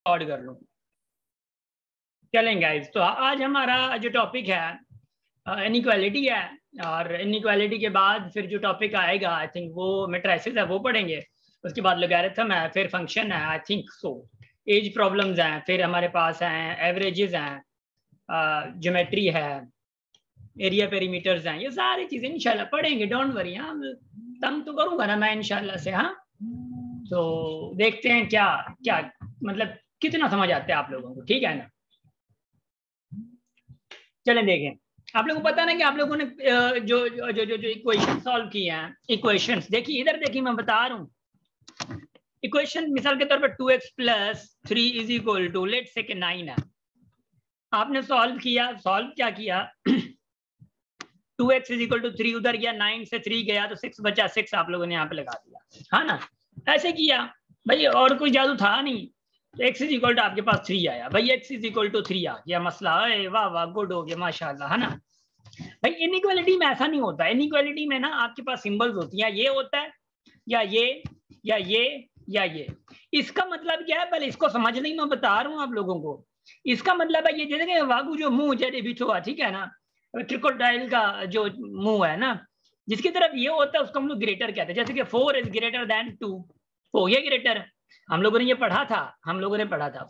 Record कर लूं। चलें गाइस, तो आज हमारा जो टॉपिक है इनइक्वालिटी है, और इनइक्वालिटी के बाद फिर जो टॉपिक आएगा आई थिंक वो मैट्रिसेस है, वो पढ़ेंगे। उसके बाद लोगैरिथम है, फिर फंक्शन है I think so, age problems हैं, फिर हमारे पास हैं एवरेजेस हैं, ज्योमेट्री है, एरिया पेरीमीटर्स हैं, ये सारी चीजें इंशाल्लाह पढ़ेंगे। डोंट वरी, हाँ तंग तो करूंगा ना मैं इंशाल्लाह से। हाँ तो देखते हैं क्या क्या मतलब कितना समझ आते हैं आप लोगों को, ठीक है ना। चलें देखें, आप लोगों को पता ना कि आप लोगों ने जो जो जो जो इक्वेशन सॉल्व किए हैं, इक्वेशंस देखिए, इधर देखिए, मैं बता रहा हूँ इक्वेशन मिसाल के तौर पर 2x + 3 is equal to let's say 9 है। आपने सॉल्व किया, सॉल्व क्या किया 2x = 3 उधर गया, 9 से 3 गया तो 6 बचा, 6 आप लोगों ने यहाँ पे लगा दिया, हाँ ना। ऐसे किया भाई, और कोई जादू था नहीं। तो x = आपके पास 3 आया भाई, x = 3 आ गया, मसला वाह वाह गुड हो गया माशाल्लाह, है ना। भाई इनइक्वालिटी में ऐसा नहीं होता, इनइक्वालिटी में ना आपके पास सिंबल्स होती हैं, ये होता है या ये या ये या ये। इसका मतलब क्या है, पहले इसको समझ नहीं, मैं बता रहा हूँ आप लोगों को। इसका मतलब है ये, जैसे वागू जो मुंह जैसे बिछुआ, ठीक है ना, क्रोकोडाइल का जो मुंह है ना, जिसकी तरफ ये होता है उसको हम लोग ग्रेटर कहते हैं। जैसे कि 4 इज ग्रेटर देन 2, तो ये ग्रेटर, हम लोगों ने ये पढ़ा था,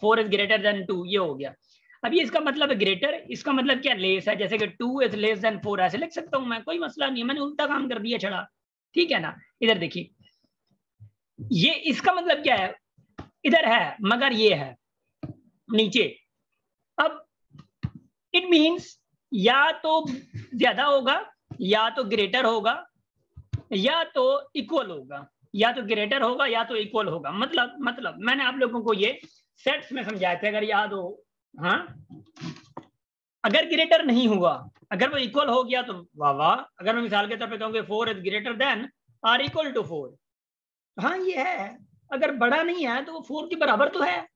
4 इज ग्रेटर देन 2, ये हो गया। अब ये इसका मतलब है ग्रेटर, इसका मतलब क्या लेस है, जैसे कि 2 इज लेस देन 4, ऐसे लिख सकता हूं मैं, कोई मसला नहीं है, मैंने उल्टा काम कर दिया छड़ा, ठीक है ना। इधर देखिए, ये इसका मतलब क्या है, इधर है मगर ये है नीचे। अब इट मींस या तो ज्यादा होगा, या तो ग्रेटर होगा, या तो इक्वल होगा, या तो ग्रेटर होगा या तो इक्वल होगा। मतलब मैंने आप लोगों को ये सेट्स में समझाया था, अगर याद हो। हाँ, अगर ग्रेटर नहीं हुआ, अगर वो इक्वल हो गया तो वाह वाह। अगर मैं मिसाल के तौर पे कहूँगा 4 is greater than or equal to 4, हाँ ये है। अगर बड़ा नहीं है तो वो 4 के बराबर तो है।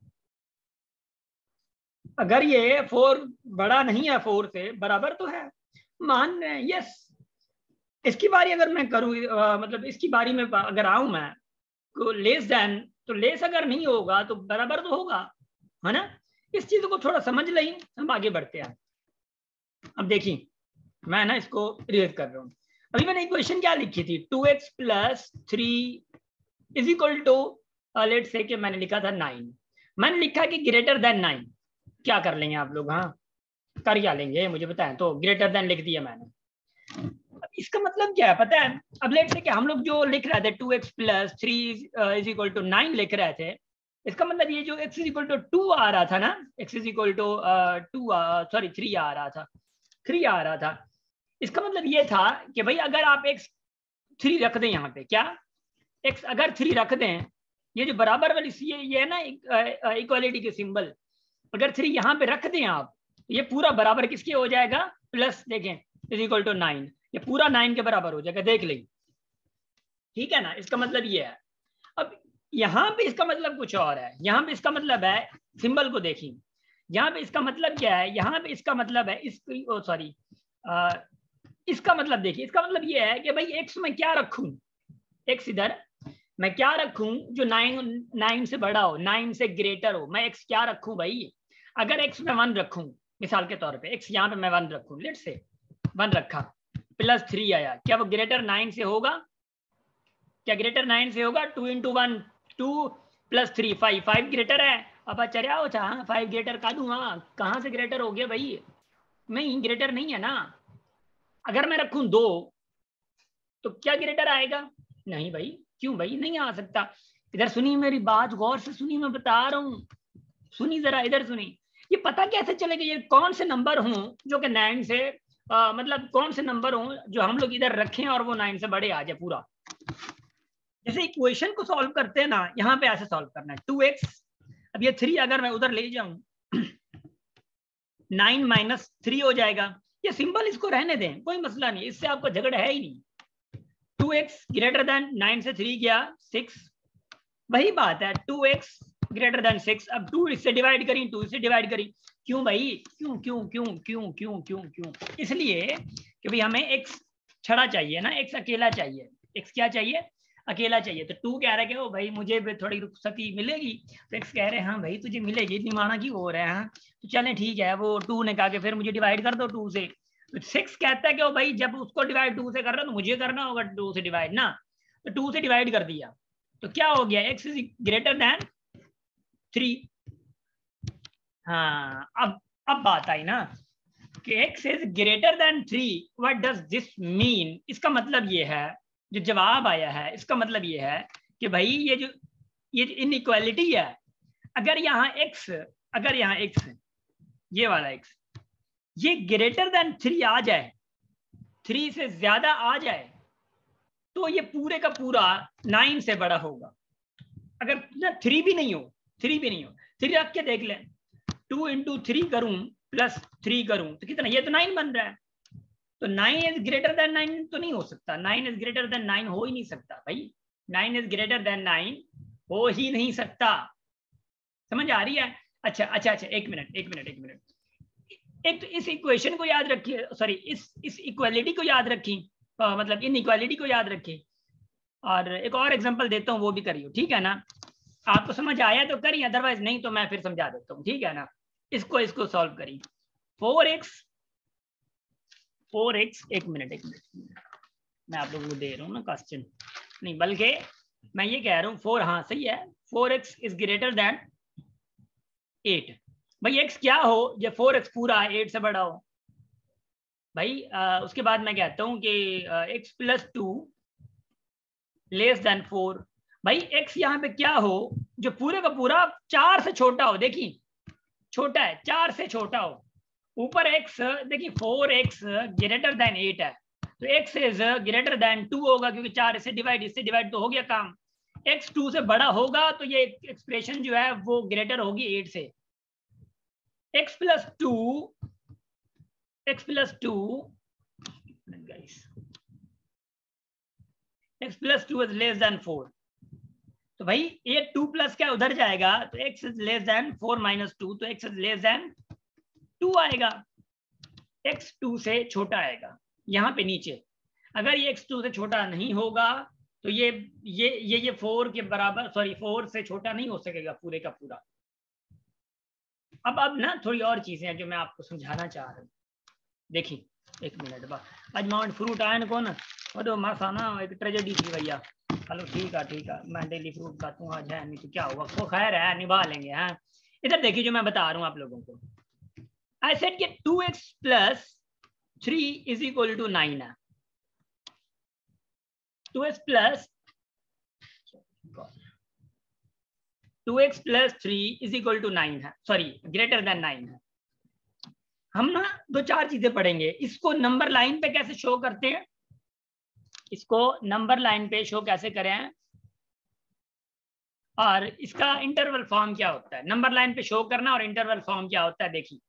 अगर ये 4 बड़ा नहीं है, 4 से बराबर तो है, मान रहे हैं, यस। इसकी बारी अगर मैं करूँ, मतलब इसकी बारी में अगर आऊं मैं को लेस देन, तो लेस अगर नहीं होगा तो बराबर तो होगा, है ना। इस चीज को थोड़ा समझ लें, हम आगे बढ़ते हैं। अब देखिए, मैं ना इसको रिवाइज कर रहा हूँ। अभी मैंने इक्वेशन क्या लिखी थी, 2x + 3 is equal to, let's say कि मैंने लिखा था 9, मैंने लिखा कि ग्रेटर देन 9। क्या कर लेंगे आप लोग, हाँ कर क्या लेंगे मुझे बताएं। तो ग्रेटर देन लिख दिया मैंने। अब इसका मतलब क्या है पता है, अब लेट्स से कि हम लोग जो लिख रहे थे 2x + 3 इज इक्वल टू 9 लिख रहे थे, इसका मतलब ये जो x = 2 आ रहा था ना, x = 2 सॉरी 3 आ रहा था, 3 आ रहा था। इसका मतलब ये था कि भाई अगर आप x 3 रख दें यहाँ पे, क्या x अगर 3 रख दें, ये जो बराबर वाली ये है ना इक्वालिटी के सिंबल, अगर 3 यहाँ पे रख दें आप, ये पूरा बराबर किसके हो जाएगा, प्लस देखें = 9, ये पूरा 9 के बराबर हो जाएगा, देख लें, ठीक है ना। इसका मतलब ये है। अब यहाँ पे इसका मतलब कुछ और है, यहाँ पे इसका मतलब है, सिंबल को देखिए, यहाँ पे इसका मतलब क्या है, यहाँ पे इसका मतलब है सॉरी, इसका मतलब देखिए, इसका मतलब ये है कि भाई एक्स में क्या रखूं, एक्स इधर मैं क्या रखूं जो 9 से बड़ा हो, 9 से ग्रेटर हो, मैं एक्स क्या रखूं भाई। अगर एक्स में 1 रखूं, मिसाल के तौर पे एक्स यहाँ पे मैं 1 रखूं, लेट से 1 रखा, +3 आया, क्या वो ग्रेटर 9 से होगा, क्या ग्रेटर 9 से होगा। 2 × 1 2 + 3 5, 5 ग्रेटर है। अब चरिया हो चाह 5 ग्रेटर का दूंगा, कहाँ से ग्रेटर हो गया भाई, नहीं ग्रेटर नहीं है ना। अगर मैं रखूं 2 तो क्या ग्रेटर आएगा, नहीं भाई, क्यों भाई नहीं आ सकता। इधर सुनी मेरी बात, गौर से सुनी, मैं बता रहा हूं, सुनी जरा, इधर सुनी। ये पता कैसे चलेगा ये कौन से नंबर हों जो कि 9 से मतलब कौन से नंबर हों जो हम लोग इधर रखें और वो 9 से बड़े आ जाए पूरा। जैसे इक्वेशन को सॉल्व करते हैं ना, यहाँ पे ऐसे सॉल्व करना है 2x, अब ये 3 अगर मैं उधर ले जाऊं 9 - 3 हो जाएगा। ये सिंपल, इसको रहने दें, कोई मसला नहीं, इससे आपको झगड़ा है ही नहीं। 2x ग्रेटर देन 9 से 3 गया 6, वही बात है 2x ग्रेटर देन 6। अब 2 इससे डिवाइड करी, 2 इससे डिवाइड करी, क्यों भाई, क्यों क्यों क्यों क्यों क्यों क्यों क्यों, इसलिए कि भाई हमें x छड़ा चाहिए ना, x अकेला चाहिए, x क्या चाहिए, अकेला चाहिए। तो 2 कह रहा है कि ओ भाई मुझे भी थोड़ी रुखसती मिलेगी, तो x कह रहे हैं हाँ भाई तुझे मिलेगी, इतनी माना क्यों हो रहा है। हाँ तो चलें ठीक है, वो 2 ने कहा कि फिर मुझे डिवाइड कर दो 2 से। तो 6 कहता है कि ओ भाई जब उसको डिवाइड 2 से कर रहा है तो मुझे करना होगा 2 से डिवाइड ना। तो 2 से डिवाइड कर दिया तो क्या हो गया, x इज ग्रेटर देन 3। हाँ अब बात आई ना कि x is greater then 3, what does this mean. इसका मतलब ये है, जो जवाब आया है इसका मतलब ये है कि भाई ये जो इनइक्वालिटी है, अगर यहाँ x ये वाला x ये ग्रेटर देन 3 आ जाए, 3 से ज्यादा आ जाए, तो ये पूरे का पूरा 9 से बड़ा होगा। अगर 3 भी नहीं हो 3 रख के देख लें, 2 इंटू 3 करूं प्लस 3 करूं तो कितना, ये तो 9 बन रहा है। तो 9 इज ग्रेटर देन 9 तो नहीं हो सकता, 9 इज ग्रेटर देन 9 हो ही नहीं सकता भाई, 9 इज ग्रेटर देन 9 हो ही नहीं सकता। समझ आ रही है? अच्छा, एक मिनट, एक तो इस इक्वेशन को याद रखिए, सॉरी इस इक्वालिटी को याद रखी, मतलब इन इक्वालिटी को याद रखिए। और एक और एग्जांपल देता हूँ, वो भी करिए, ठीक है ना। आपको समझ आया तो करिए, अदरवाइज नहीं तो मैं फिर समझा देता हूँ, ठीक है ना। इसको सॉल्व करिए। 4x, एक मिनट मैं आप लोगों को दे रहा हूँ ना क्वेश्चन, नहीं बल्कि मैं ये कह रहा हूँ 4, हाँ सही है, 4x इज ग्रेटर देन 8। भाई x क्या हो जब 4x पूरा 8 से बड़ा हो भाई। उसके बाद मैं कहता हूँ कि x प्लस 2 लेस देन 4। भाई x यहाँ पे क्या हो जो पूरे का पूरा 4 से छोटा हो, देखिए छोटा है, 4 से छोटा हो। ऊपर x देखिए 4x ग्रेटर देन 8 है, तो x इज ग्रेटर देन 2 होगा, क्योंकि 4 इससे डिवाइड तो हो गया काम। x 2 से बड़ा होगा तो ये एक्सप्रेशन जो है वो ग्रेटर होगी 8 से। x plus 2 is less then 4। तो भाई ये 2 प्लस क्या उधर जाएगा, तो x is less then 4 minus 2, तो x इज लेस देन 2 आएगा। x 2 से छोटा आएगा यहाँ पे नीचे। अगर ये x 2 से छोटा नहीं होगा तो ये 4 के बराबर, सॉरी 4 से छोटा नहीं हो सकेगा पूरे का पूरा। अब ना थोड़ी और चीजें हैं जो मैं आपको समझाना चाह रहा हूँ। देखिए एक मिनट बाद आज माउंट फ्रूट आया कौन, वो मासा ना एक ट्रेजेडी थी भैया। चलो ठीक है, मैं डेली फ्रूट खाता हूँ, आज है नहीं तो क्या हुआ, वो खैर है, निभा लेंगे। हाँ इधर देखिए जो मैं बता रहा हूँ आप लोगों को। आई सेड कि 2x plus 3 is equal to 9 है। 2x plus 3 is equal to 9 है, सॉरी ग्रेटर देन 9 है। हम ना 2-4 चीजें पढ़ेंगे। इसको नंबर लाइन पे कैसे शो करते हैं, इसको नंबर लाइन पे शो कैसे करें, और इसका इंटरवल फॉर्म क्या होता है। नंबर लाइन पे शो करना और इंटरवल फॉर्म क्या होता है। देखिए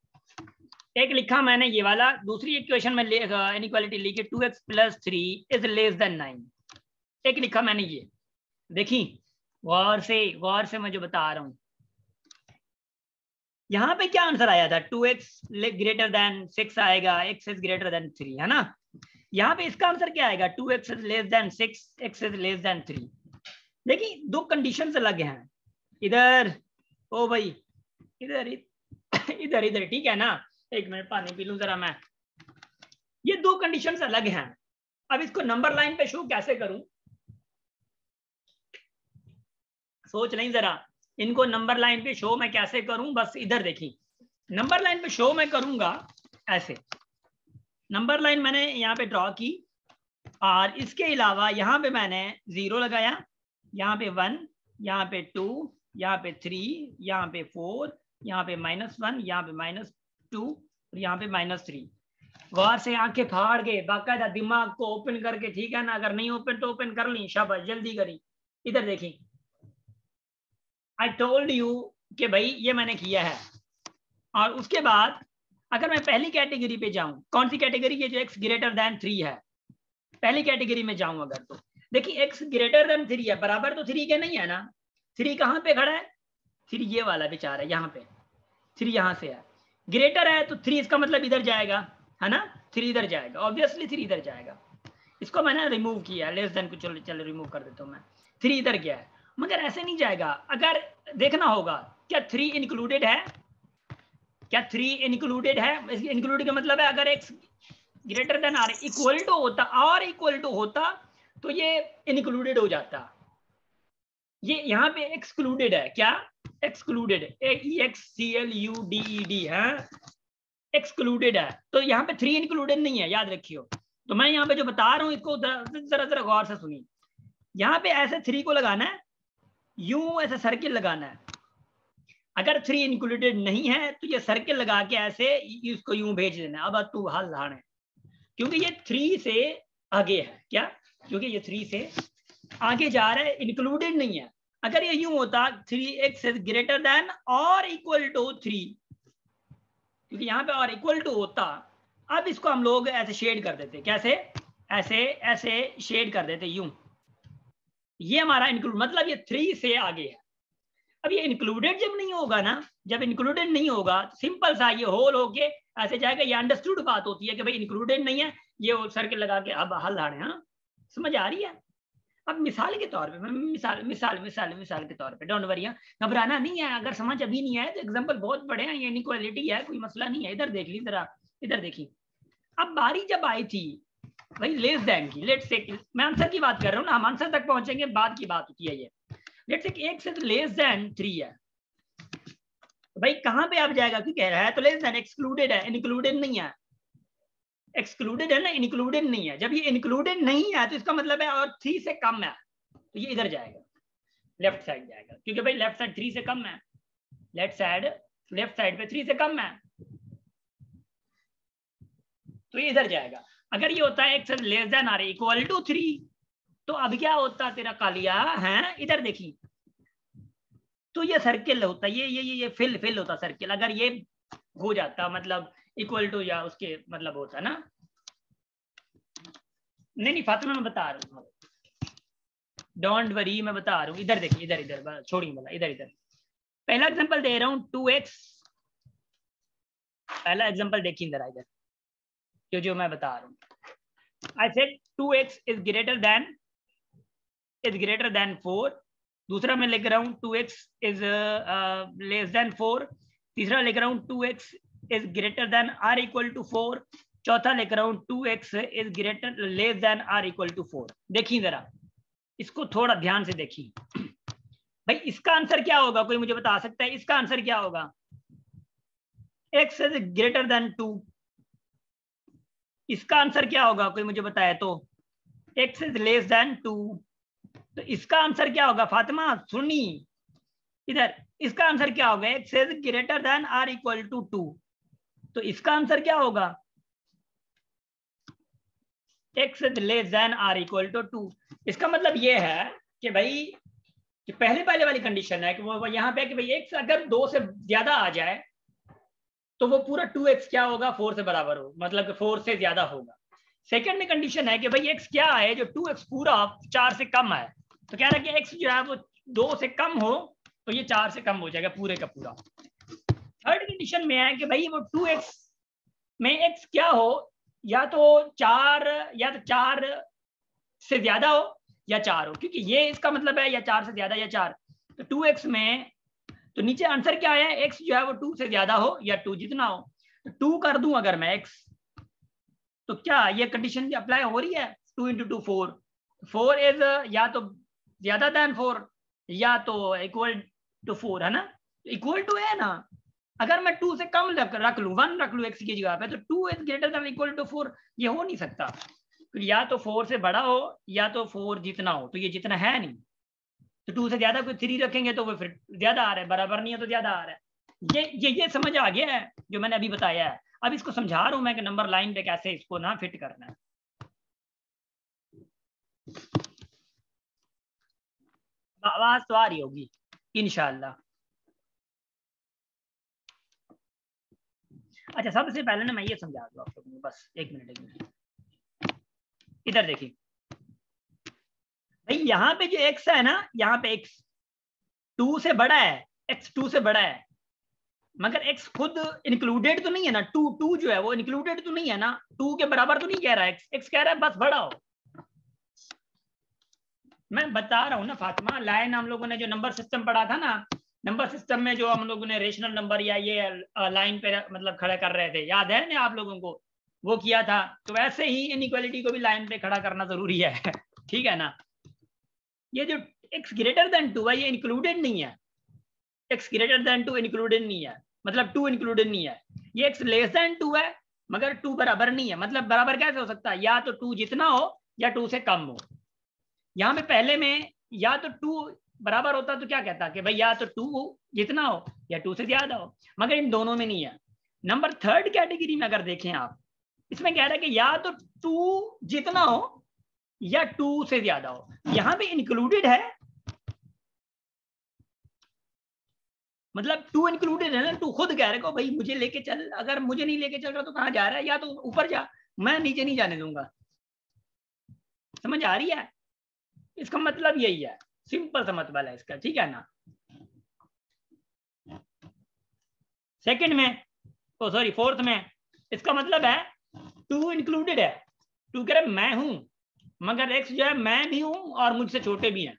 एक लिखा मैंने ये वाला, दूसरी इक्वेशन में इनइक्वालिटी लिखी 2x plus 3 is less then 9। एक लिखा मैंने ये, देखी गौर से मैं जो बता रहा हूं। यहाँ पे क्या आंसर आया था, 2x ग्रेटर देन 6 आएगा, x इज ग्रेटर देन 3, है ना। यहाँ पे इसका आंसर क्या आएगा, 2x is less then 6, x is less then 3। देखिए दो कंडीशंस अलग हैं इधर, ओ भाई इधर ठीक है ना। एक मिनट पानी पी लूं जरा मैं। ये दो कंडीशंस अलग हैं। अब इसको नंबर लाइन पे शो कैसे करूं, सोच नहीं जरा। इनको नंबर लाइन पे शो मैं कैसे करूं, बस इधर देखिए। नंबर लाइन पे शो मैं करूंगा ऐसे, नंबर लाइन मैंने यहाँ पे ड्रॉ की, और इसके अलावा यहाँ पे मैंने 0 लगाया, यहाँ पे 1, यहाँ पे 2, यहाँ पे 3, यहाँ पे 4, यहाँ पे -1, यहाँ पे -2 और यहाँ पे -3। गौर से आंखें फाड़ के बाकायदा दिमाग को ओपन करके, ठीक है ना। अगर नहीं ओपन तो ओपन कर ली, शाबाश जल्दी करी। इधर देखिए, आई टोल्ड यू कि भाई ये मैंने किया है। और उसके बाद अगर मैं पहली कैटेगरी पे जाऊं, कौन सी कैटेगरी है, जो x ग्रेटर देन 3 है, पहली कैटेगरी में जाऊं अगर, तो देखिए x ग्रेटर देन 3 है, बराबर तो 3 के नहीं है ना। 3 कहाँ पे खड़ा है, 3 ये वाला बेचारा है यहाँ पे, 3 यहाँ से है, ग्रेटर है तो 3 इसका मतलब इधर जाएगा, है ना। 3 इधर जाएगा, ऑब्वियसली 3 इधर जाएगा। इसको मैंने रिमूव किया, लेस देन को चलो रिमूव कर देता हूँ मैं। 3 इधर गया है, मगर ऐसे नहीं जाएगा। अगर देखना होगा क्या 3 इंक्लूडेड है, क्या 3 इंक्लूडेड है। इंक्लूडेड का मतलब है अगर x greater than or equal to होता, और इक्वल टू होता तो ये इंक्लूडेड हो जाता। ये यहाँ पे एक्सक्लूडेड है, क्या एक्सक्लूडेड, EXCLUDED है, एक्सक्लूडेड है। तो यहाँ पे 3 इंक्लूडेड नहीं है, याद रखियो। तो मैं यहाँ पे जो बता रहा हूँ इसको जरा जरा गौर से सुनिए। यहाँ पे ऐसे 3 को लगाना है, यूं ऐसे सर्किल लगाना है। अगर 3 इंक्लूडेड नहीं है तो ये सर्किल लगा के ऐसे इसको यूं भेज देना, अब तू हल लाने, क्योंकि ये 3 से आगे है। क्या, क्योंकि ये 3 से आगे जा रहा है, इंक्लूडेड नहीं है। अगर ये यूं होता 3x इज ग्रेटर देन और इक्वल टू 3, क्योंकि यहाँ पे और इक्वल टू होता। अब इसको हम लोग ऐसे शेड कर देते, कैसे, ऐसे ऐसे शेड कर देते यूं। ये हमारा इंक्लूड मतलब ये 3 से आगे है। अब ये इंक्लूडेड जब नहीं होगा ना, जब इंक्लूडेड नहीं होगा, सिंपल सा ये होल होके ऐसे जाएगा। ये अंडरस्टूड बात होती है कि भाई इंक्लूडेड नहीं है, ये सर्किल लगा के अब हल लाने। हाँ, समझ आ रही है। अब मिसाल के तौर पे, मिसाल के तौर पे, डोंट वरी, घबराना नहीं है। अगर समझ अभी नहीं आया तो एग्जांपल बहुत बड़े हैं, ये इनइक्वालिटी है, कोई मसला नहीं है। इधर देख ली जरा, इधर देखी। अब बारी जब आई थी भाई लेस देन की, लेट्स से मैं आंसर की बात कर रहा हूँ ना, हम आंसर तक पहुंचेंगे, बाद की बात होती है ये। लेट्स से एक से लेस देन 3 है, तो भाई कहां पे आप जाएगा, क्यों कह रहा है तो लेस देन, एक्सक्लूडेड है, इंक्लूडेड नहीं है। एक्सक्लूडेड है ना, इंक्लूडेड नहीं है। जब ये इंक्लूडेड नहीं है तो इसका मतलब है और 3 से कम है, तो ये इधर जाएगा, लेफ्ट साइड जाएगा, क्योंकि भाई लेफ्ट साइड 3 से कम है। लेफ्ट साइड पे 3 से कम है, तो ये इधर जाएगा। अगर ये होता है x less than or equal to 3, तो अब क्या होता तेरा कालिया है, इधर देखी, तो ये सर्किल होता, ये फिल होता सर्किल। अगर ये हो जाता मतलब इक्वल टू या उसके मतलब होता ना, नहीं फातिमा मैं बता रहा हूँ, डोंट वरी मैं बता रहा हूँ। इधर देखिए, इधर छोड़िए वाला, इधर पहला एग्जांपल दे रहा हूँ 2x। पहला एग्जांपल देखिए जरा इधर, जो मैं बता रहा हूँ। I said 2x is greater then 4। दूसरा मैं लिख रहा हूँ 2x इज लेस देन 4। तीसरा लिख रहा हूँ 2x is greater than or equal to 4। चौथा लिख रहा हूँ 2x is greater less than or equal to 4। देखिए जरा, इसको थोड़ा ध्यान से देखिए भाई। इसका आंसर क्या होगा, कोई मुझे बता सकता है इसका आंसर क्या होगा? x is greater then 2। इसका आंसर क्या होगा, कोई मुझे बताए तो? x is less then 2। तो इसका आंसर क्या होगा फातिमा, सुनी इधर, इसका आंसर क्या होगा? x is greater than or equal to 2। तो इसका आंसर क्या होगा? x is less than or equal to 2। इसका मतलब ये है कि भाई कि पहले वाली कंडीशन है कि वो यहाँ पे कि भाई x अगर 2 से ज्यादा आ जाए तो वो पूरा 2x क्या होगा, 4 से बराबर हो, मतलब कि 4 से ज्यादा होगा। सेकंड में कंडीशन है कि भाई x क्या है, जो 2x पूरा 4 से कम है, तो कह रहा है कि x जो है वो 2 से कम हो तो ये 4 से कम हो जाएगा पूरे का पूरा। थर्ड कंडीशन में है कि भाई वो 2x में x क्या हो, या तो 4 से ज्यादा हो या 4 हो, क्योंकि ये इसका मतलब है या 4 से ज्यादा या 4। तो 2x में तो नीचे आंसर क्या है, x जो है वो 2 से ज्यादा हो या 2 जितना हो। तो 2 कर दूं अगर मैं x, तो क्या ये कंडीशन अप्लाई हो रही है? 2 × 2 4। 4 इज या तो ज्यादा देन 4 या तो इक्वल टू 4, है ना? इक्वल टू है ना। अगर मैं 2 से कम रख लूं, 1 रख लूं x की जगह पे, तो 2 is greater than equal to 4, ये हो नहीं सकता। तो या तो 4 से बड़ा हो या तो 4 जितना हो, तो ये जितना है नहीं। तो 2 से ज्यादा कोई 3 रखेंगे तो वो फिर ज्यादा आ रहा है, बराबर नहीं है तो ज्यादा आ रहा है। ये समझ आ गया है जो मैंने अभी बताया है। अब इसको समझा रहा हूं मैं कि नंबर लाइन पे कैसे इसको ना फिट करना है। आवाज तो आ रही होगी इंशाल्लाह। अच्छा, सबसे पहले ना मैं ये समझा दूं आप लोगों को, बस एक मिनट। इधर देखिए भाई, यहाँ पे जो x है ना, यहाँ पे x 2 से बड़ा है, x 2 से बड़ा है, मगर x खुद इंक्लूडेड तो नहीं है ना। 2 जो है वो इंक्लूडेड तो नहीं है ना, 2 के बराबर तो नहीं कह रहा है x कह रहा है बस बड़ा हो। मैं बता रहा हूँ ना फातिमा, लाइन हम लोगों ने जो नंबर सिस्टम पढ़ा था ना, नंबर सिस्टम में जो हम लोगों ने रेशनल नंबर या ये लाइन पे मतलब खड़ा कर रहे थे, याद है ना आप लोगों को, वो किया था। तो वैसे ही इनइक्वालिटी को भी लाइन पे खड़ा करना जरूरी है ठीक है ना। ये जो x ग्रेटर देन 2 है ये इंक्लूडेड नहीं है, x ग्रेटर देन 2 इंक्लूडेड नहीं है, मतलब 2 इंक्लूडेड नहीं है। ये x लेस देन 2 है मगर 2 बराबर नहीं है। मतलब बराबर कैसे हो सकता है, या तो 2 जितना हो या 2 से कम हो। यहाँ पे पहले में या तो 2 बराबर होता तो क्या कहता कि भाई या तो 2 जितना हो या 2 से ज्यादा हो, मगर इन दोनों में नहीं है। नंबर थर्ड कैटेगरी में अगर देखें आप, इसमें कह रहा है कि या तो 2 जितना हो या 2 से ज्यादा हो। यहां पे इंक्लूडेड है, मतलब 2 इंक्लूडेड है ना। 2 खुद कह रहे को भाई मुझे लेके चल, अगर मुझे नहीं लेके चल रहा तो कहां जा रहा है, या तो ऊपर जा, मैं नीचे नहीं जाने दूंगा। समझ आ रही है, इसका मतलब यही है, सिंपल सा मतलब है इसका, ठीक है ना। सेकंड में, ओ सॉरी फोर्थ में, इसका मतलब है 2 इंक्लूडेड है। 2 कह रहे मैं हूं मगर x जो है मैं भी हूं और मुझसे छोटे भी हैं।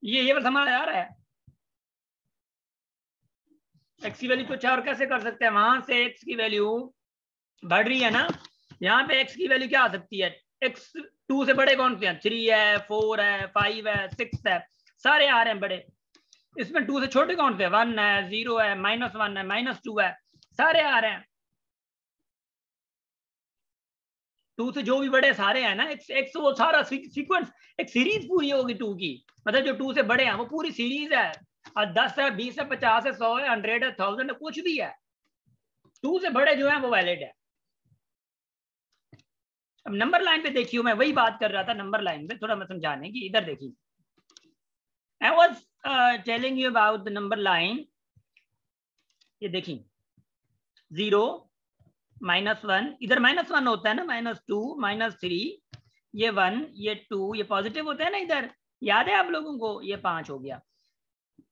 ये समझ आ रहा है। x की वैल्यू कुछ और कैसे कर सकते हैं, वहां से x की वैल्यू बढ़ रही है ना, यहाँ पे x की वैल्यू क्या आ सकती है, x 2 से बड़े कौन से हैं, 3 है, 4 है, 5 है, 6 है, सारे आ रहे हैं बड़े। इसमें 2 से छोटे कौन से, 1 है, 0 है, -1 है, -2 है, सारे आ रहे हैं। 2 से जो भी बड़े सारे हैं ना, x वो सारा सीक्वेंस, एक सीरीज पूरी होगी 2 की, मतलब जो 2 से बड़े हैं वो पूरी सीरीज है। और 10 है, 20 है, 50 है, 100 है, 100 है, 1000 है, कुछ भी है, 2 से बड़े जो है वो वैलिड है। अब नंबर लाइन पे देखियो, मैं वही बात कर रहा था नंबर लाइन पे, थोड़ा मैं समझाने की, इधर देखिए। I was telling you about the number line. ये देखिए 0, -1, इधर -1 होता है ना, -2, -3, ये 1, ये 2, ये पॉजिटिव होता है ना इधर, याद है आप लोगों को, ये 5 हो गया।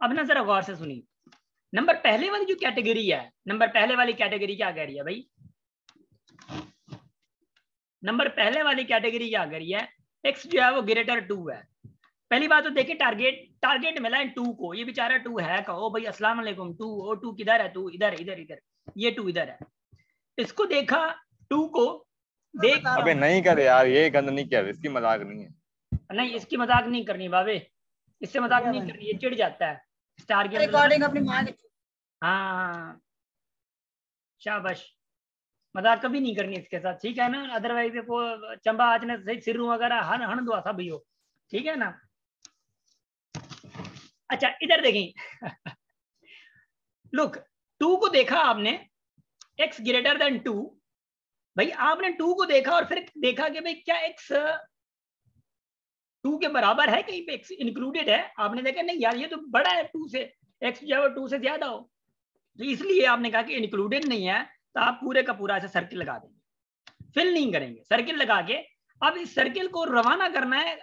अब ना जरा गौर से सुनिए, नंबर पहले वाली जो कैटेगरी है, नंबर पहले वाली कैटेगरी क्या कह रही है भाई, नंबर पहले वाली कैटेगरी क्या कह रही है, x जो है वो ग्रेटर 2 है। पहली बात तो देखिए टारगेट मिला है 2 को, ये बेचारा 2 है, कहो भाई अस्सलाम वालेकुम 2, ओ 2 किधर है, 2 इधर इधर इधर, ये 2 इधर है। इसको देखा 2 को देख, अबे नहीं करे यार, ये गंद नहीं किया, इसकी मजाक नहीं है। नहीं इसकी मजाक नहीं करनी बाबे, इससे मजाक नहीं करनी, ये चिढ़ जाता है स्टार गेम रिकॉर्डिंग अपनी मां की। हाँ शाबाश, मजाक कभी नहीं करनी इसके साथ, ठीक है ना। अदरवाइज वो चंबा आज ने सही सिर वगैरह हन हन दुआ सब हो, ठीक है ना। अच्छा इधर देखें लुक 2 को देखा आपने, x ग्रेटर देन 2, भाई आपने 2 को देखा और फिर देखा कि भाई क्या x 2 के बराबर है, कहीं पे x इंक्लूडेड है, आपने देखा नहीं यार ये तो बड़ा है 2 से, x जो है 2 से ज्यादा हो, तो इसलिए आपने कहा कि इंक्लूडेड नहीं है। तो आप पूरे का पूरा ऐसा सर्किल लगा देंगे, फिल नहीं करेंगे, सर्किल लगा के अब इस सर्किल को रवाना करना है,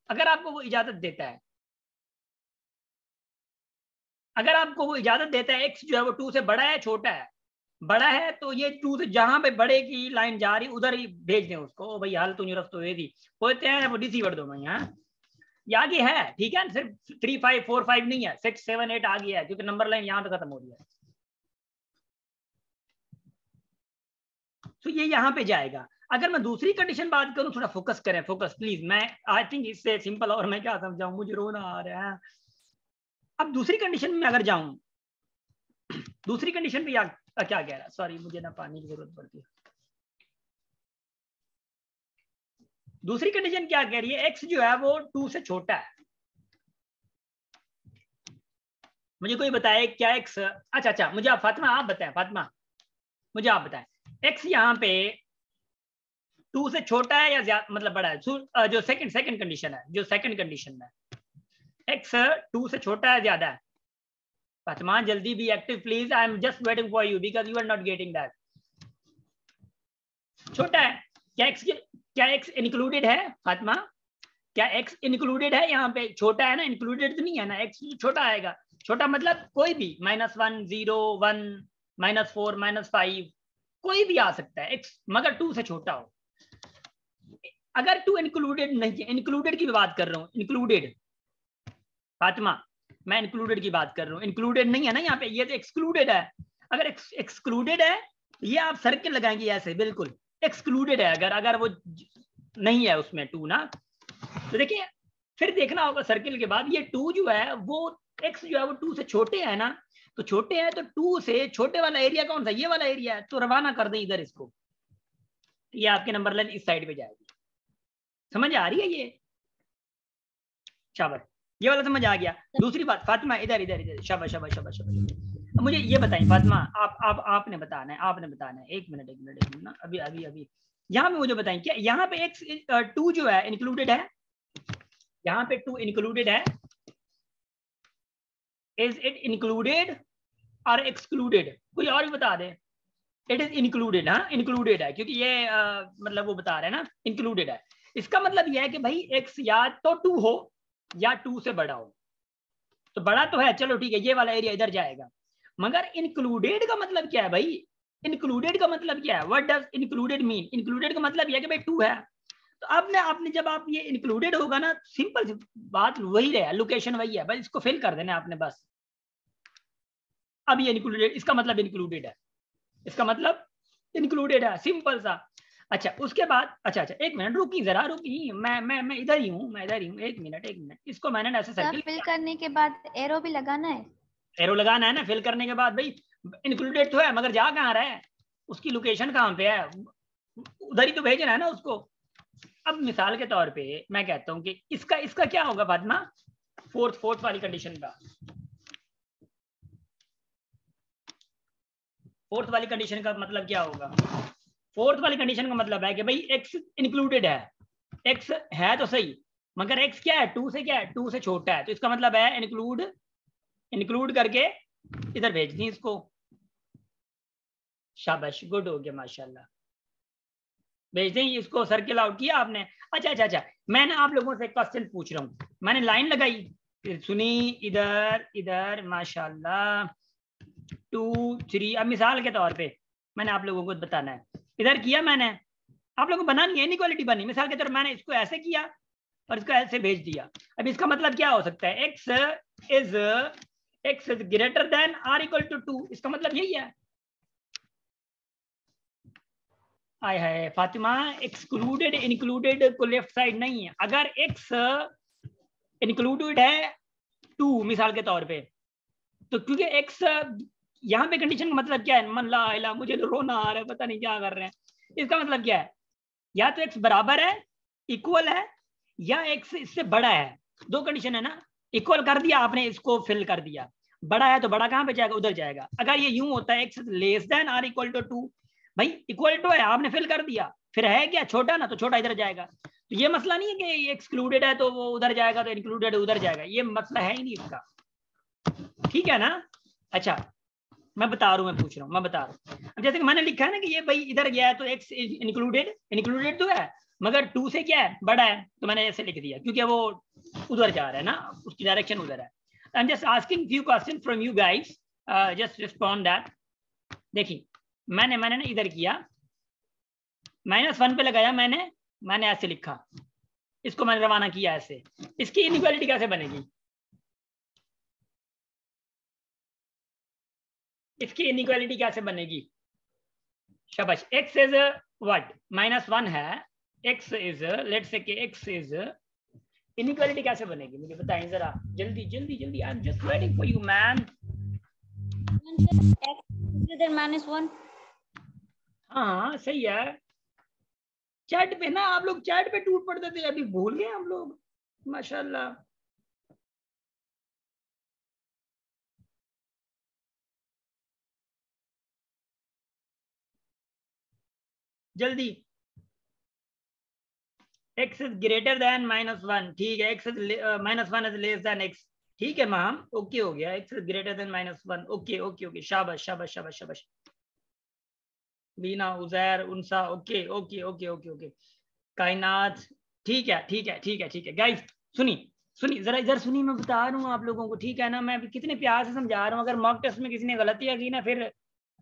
अगर आपको वो इजाजत देता है, अगर आपको वो इजाजत देता है x जो है वो 2 से बड़ा है छोटा है, बड़ा है तो ये 2 से जहां पे बड़े की लाइन जा रही उधर ही भेज दें उसको, भाई हाल तो नहीं रफ्त हुई थी होते हैं वो रिसीवर दो मैं यहाँ, ये आगे है, ठीक है, सिर्फ 3, 5, 4, 5 नहीं है, 6, 7, 8 आ गया है, क्योंकि नंबर लाइन यहाँ पे खत्म हो रही है। तो ये यहाँ पे जाएगा। अगर मैं दूसरी कंडीशन बात करूं, थोड़ा फोकस करें, फोकस प्लीज, मैं आई थिंक इससे सिंपल और मैं क्या समझाऊं, मुझे रोना आ रहा है। अब दूसरी कंडीशन में अगर जाऊं, दूसरी कंडीशन पे क्या कह रहा है, सॉरी मुझे ना पानी की जरूरत पड़ती है। दूसरी कंडीशन क्या कह रही है, x जो है वो 2 से छोटा है। मुझे कोई बताए क्या x, अच्छा मुझे आप फातिमा आप बताएं, फातिमा मुझे आप बताएं x यहाँ पे 2 से छोटा है या ज्यादा, मतलब बड़ा है, जो सेकंड कंडीशन है, जो सेकंड कंडीशन में x 2 से छोटा है ज्यादा है। फातिमा जल्दी be active please, I am just waiting for you because you are not getting that. छोटा है, क्या x इंक्लूडेड है फातिमा, क्या x इंक्लूडेड है यहाँ पे, छोटा है ना, इंक्लूडेड तो नहीं है ना, x छोटा आएगा, छोटा मतलब कोई भी -1, 0, 1, -4, -5 कोई भी आ सकता है x, मगर 2 से छोटा हो। अगर टू इंक्लूडेड नहीं है, इंक्लूडेड की बात कर रहा हूँ, इंक्लूडेड फातिमा, मैं इंक्लूडेड की बात कर रहा हूँ, इंक्लूडेड नहीं है ना यहाँ पे, ये तो एक्सक्लूडेड है। अगर एक्सक्लूडेड है ये आप सर्किल लगाएंगे ऐसे, बिल्कुल एक्सक्लूडेड है। अगर वो नहीं है उसमें टू ना, तो देखिए फिर देखना होगा सर्किल के बाद, ये टू जो है वो एक्स जो है वो टू से छोटे है ना, तो छोटे हैं तो टू से छोटे वाला एरिया कौन सा, ये वाला एरिया है, तो रवाना कर दें इधर इसको, ये आपके नंबर लाइन इस साइड पे जाएगी। समझ आ रही है ये? शाबाश, ये वाला समझ आ गया। दूसरी बात फातिमा, इधर इधर इधर, शाबाश शाबाश शाबाश शाबाश। मुझे ये बताइए फातिमा, आपने बताना है, आपने बताना है, एक मिनट ना, अभी यहाँ पे मुझे बताएं, क्या यहाँ पे एक्स टू जो है इंक्लूडेड है, यहाँ पे टू इंक्लूडेड है, इज इट इंक्लूडेड और एक्सक्लूडेड? कोई और भी बता दे। इट इज इंक्लूडेड, हाँ इंक्लूडेड है, क्योंकि ये मतलब वो बता रहे हैं ना इंक्लूडेड है। इसका मतलब यह है कि भाई एक्स या तो टू हो या टू से बड़ा हो, तो बड़ा तो है, चलो ठीक है, ये वाला एरिया इधर जाएगा। मगर इंक्लूडेड का मतलब क्या है भाई? इंक्लूडेड का मतलब क्या है? What does included mean? Included का मतलब यह है कि भाई टू है, तो आपने जब आप ये इंक्लूडेड होगा ना, सिंपल सी बात वही है, लोकेशन वही है, बस इसको फिल कर देना आपने बस। अब ये इंक्लूडेड, इसका मतलब इंक्लूडेड है, इसका मतलब इंक्लूडेड है, सिंपल सा। अच्छा उसके बाद, अच्छा एक मिनट रुकी, जरा रुकी, मैं इधर ही हूँ, एक मिनट, इसको मैंने ऐसे सर्किल फिल करने के बाद एरो भी लगाना है, एरो लगाना है ना, फिल करने के बाद भाई इंक्लूडेड तो है, मगर जा कहाँ रहा है, उसकी लोकेशन कहाँ पे है, उधर ही तो भेजना है ना उसको। अब मिसाल के तौर पे मैं कहता हूँ कि इसका क्या होगा फातिमा, फोर्थ वाली कंडीशन का, फोर्थ वाली कंडीशन का मतलब क्या होगा? फोर्थ वाली कंडीशन का मतलब है कि भाई एक्स इंक्लूडेड है, एक्स है तो सही, मगर एक्स क्या है, टू से क्या है, टू से छोटा है, तो इसका मतलब है इंक्लूड करके इधर भेज दी इसको। शाबाश, गुड हो गया माशाल्लाह, भेज दें इसको, सर्किल आउट किया आपने। अच्छा मैंने आप लोगों से एक क्वेश्चन पूछ रहा हूँ, मैंने लाइन लगाई, सुनी, इधर इधर माशाल्लाह 2 3, अब मिसाल के तौर पे मैंने आप लोगों को बताना है, इधर किया मैंने, आप लोगों को बनानी है, इनइक्वालिटी बनी, मिसाल के तौर पर मैंने इसको ऐसे किया और इसको ऐसे भेज दिया। अब इसका मतलब क्या हो सकता है, X is greater than or equal to 2, इसका मतलब यही है। आय है फातिमा, एक्सक्लूडेड इंक्लूडेड को लेफ्ट साइड नहीं है, अगर एक्स इंक्लूडेड है 2 मिसाल के तौर पे, तो क्योंकि एक्स यहाँ पे कंडीशन का मतलब क्या है, मन ला मुझे तो रोना आ रहा है, पता नहीं क्या कर रहे हैं, इसका मतलब क्या है, या तो एक्स बराबर है, इक्वल है, या एक्स इससे बड़ा है, दो कंडीशन है ना। इक्वल कर दिया आपने, इसको फिल कर दिया, बड़ा है तो बड़ा कहाँ पे जाएगा, उधर जाएगा। अगर ये यूं होता है X less than or equal to 2, भाई इक्वल टू है, आपने फिल कर दिया, फिर है क्या छोटा ना, तो छोटा इधर जाएगा, तो ये मसला नहीं है कि एक्सक्लूडेड है तो वो उधर जाएगा, तो इंक्लूडेड उधर जाएगा, ये मसला है ही नहीं इसका, ठीक है ना। अच्छा मैं बता रहा हूँ, मैं पूछ रहा हूँ, मैं बता रहा हूँ। अब जैसे कि मैंने लिखा है ना कि ये भाई इधर गया है तो एक्स इंक्लूडेड तो है, मगर 2 से क्या है, बड़ा है, तो मैंने ऐसे लिख दिया क्योंकि वो उधर जा रहा है ना, उसकी डायरेक्शन उधर है। आई am just asking few question from you guys, just respond that. देखिए मैंने ना इधर किया, -1 पे लगाया, मैंने ऐसे लिखा, इसको मैंने रवाना किया ऐसे, इसकी इनइक्वालिटी कैसे बनेगी, इसकी इनइक्वालिटी कैसे बनेगी? शाबाश, x इज व्हाट, -1 है, x इज, लेट्स से कि x इज, इनइक्वालिटी कैसे बनेगी मुझे बताएं जरा, जल्दी जल्दी जल्दी, आई am just waiting for you man. -1, हाँ सही है, चैट पे ना, आप लोग चैट पे टूट पड़ते थे, अभी भूल गए हम लोग, माशाल्लाह। जल्दी, x इज ग्रेटर देन -1, ठीक है, x is -1 is less than x, ठीक है मैम, ओके हो गया, x is greater than -1, okay okay okay, शाबाश शाबाश शाबाश शाबाश, Beena, Uzair, Unsa, okay okay okay okay okay, Kainat, ठीक है ठीक है ठीक है ठीक है। गाइस सुनी जरा इधर सुनी, मैं बता रहा हूँ आप लोगों को, ठीक है ना, मैं कितने प्यार से समझा रहा हूँ, अगर मॉक टेस्ट में किसी ने गलतियां की ना फिर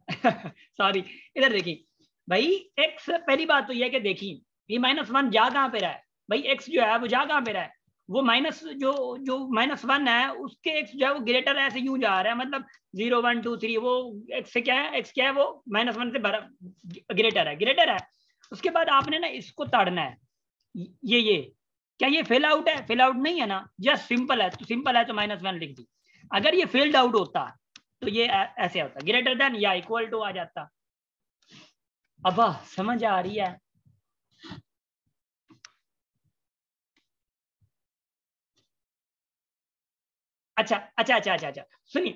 सॉरी। इधर देखिए भाई, एक्स, पहली बात तो यह है कि देखिए ये -1 जा कहाँ पे रहा है भाई, x जो है वो जा कहाँ पे रहा है, वो माइनस जो जो -1 है उसके x जो है वो ग्रेटर है, ऐसे यूं जा रहा है, मतलब 0 1 2 3 वो x से क्या है, x क्या है वो -1 से ग्रेटर है। उसके बाद आपने ना इसको तड़ना है, ये क्या ये फेल आउट है, फेल आउट नहीं है ना, जस्ट सिंपल है, तो सिंपल है तो -1 लिख दी। अगर ये फेल्ड आउट होता तो ये ऐसे होता, ग्रेटर देन या इक्वल टू आ जाता। अब समझ आ रही है? अच्छा सुनी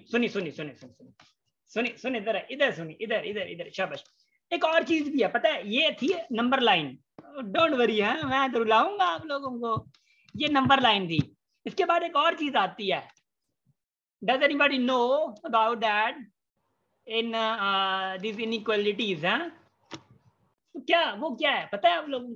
इधर शाबाश। एक और चीज भी है पता है, ये थी नंबर लाइन, डोंट वरी है, मैं तो रुलाऊंगा आप लोगों को, ये नंबर लाइन थी। इसके बाद एक और चीज आती है, does anybody know about that in this inequalities, हैं क्या वो क्या है पता है आप लोगों को?